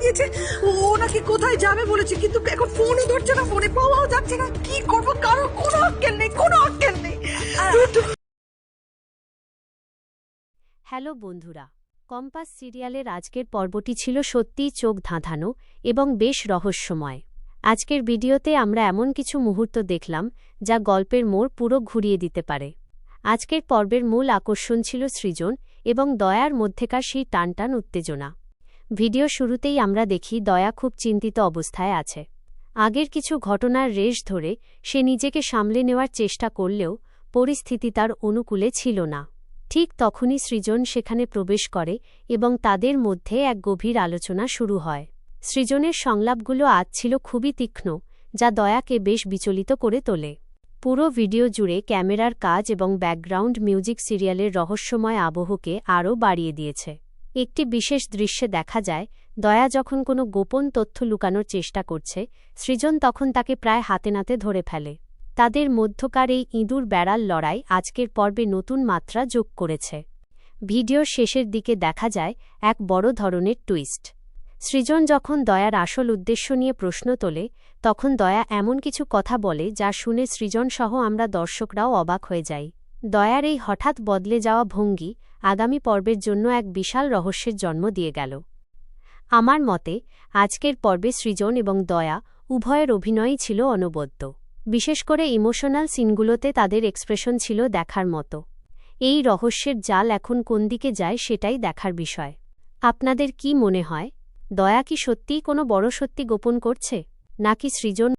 দিয়েছে ও নাকি কোথায় যাবে বলেছে, কিন্তু এখন ফোনও ধরছে না, ফোনে পাওয়াও যাচ্ছে না। কি করবো, কারো কোনো আক্কেল নেই, কোনো আক্কেল নেই। হ্যালো বন্ধুরা, কম্পাস সিরিয়ালের আজকের পর্বটি ছিল সত্যিই চোখ ধাঁধানো এবং বেশ রহস্যময়। আজকের ভিডিওতে আমরা এমন কিছু মুহূর্ত দেখলাম যা গল্পের মোড় পুরো ঘুরিয়ে দিতে পারে। আজকের পর্বের মূল আকর্ষণ ছিল সৃজন এবং দয়ার মধ্যেকার সেই টানটান উত্তেজনা। ভিডিও শুরুতেই আমরা দেখি দয়া খুব চিন্তিত অবস্থায় আছে। আগের কিছু ঘটনার রেশ ধরে সে নিজেকে সামলে নেওয়ার চেষ্টা করলেও পরিস্থিতি তার অনুকূলে ছিল না। ঠিক তখনই সৃজন সেখানে প্রবেশ করে এবং তাদের মধ্যে এক গভীর আলোচনা শুরু হয়। সৃজনের সংলাপগুলো আজ ছিল খুবই তীক্ষ্ণ, যা দয়াকে বেশ বিচলিত করে তোলে। পুরো ভিডিও জুড়ে ক্যামেরার কাজ এবং ব্যাকগ্রাউন্ড মিউজিক সিরিয়ালের রহস্যময় আবহকে আরও বাড়িয়ে দিয়েছে। একটি বিশেষ দৃশ্যে দেখা যায়, দয়া যখন কোনো গোপন তথ্য লুকানোর চেষ্টা করছে, সৃজন তখন তাকে প্রায় হাতে নাতে ধরে ফেলে। তাদের মধ্যকার এই ইঁদুর বেড়াল লড়াই আজকের পর্বে নতুন মাত্রা যোগ করেছে। ভিডিওর শেষের দিকে দেখা যায় এক বড় ধরনের টুইস্ট। সৃজন যখন দয়ার আসল উদ্দেশ্য নিয়ে প্রশ্ন তোলে, তখন দয়া এমন কিছু কথা বলে যা শুনে সৃজন সহ আমরা দর্শকরাও অবাক হয়ে যাই। দয়ার এই হঠাৎ বদলে যাওয়া ভঙ্গি আগামী পর্বের জন্য এক বিশাল রহস্যের জন্ম দিয়ে গেল। আমার মতে আজকের পর্বে সৃজন এবং দয়া উভয়ের অভিনয়ই ছিল অনবদ্য। বিশেষ করে ইমোশনাল সিনগুলোতে তাদের এক্সপ্রেশন ছিল দেখার মতো। এই রহস্যের জাল এখন কোন দিকে যায় সেটাই দেখার বিষয়। আপনাদের কি মনে হয়, দয়া কি সত্যিই কোনো বড় সত্যি গোপন করছে, নাকি সৃজন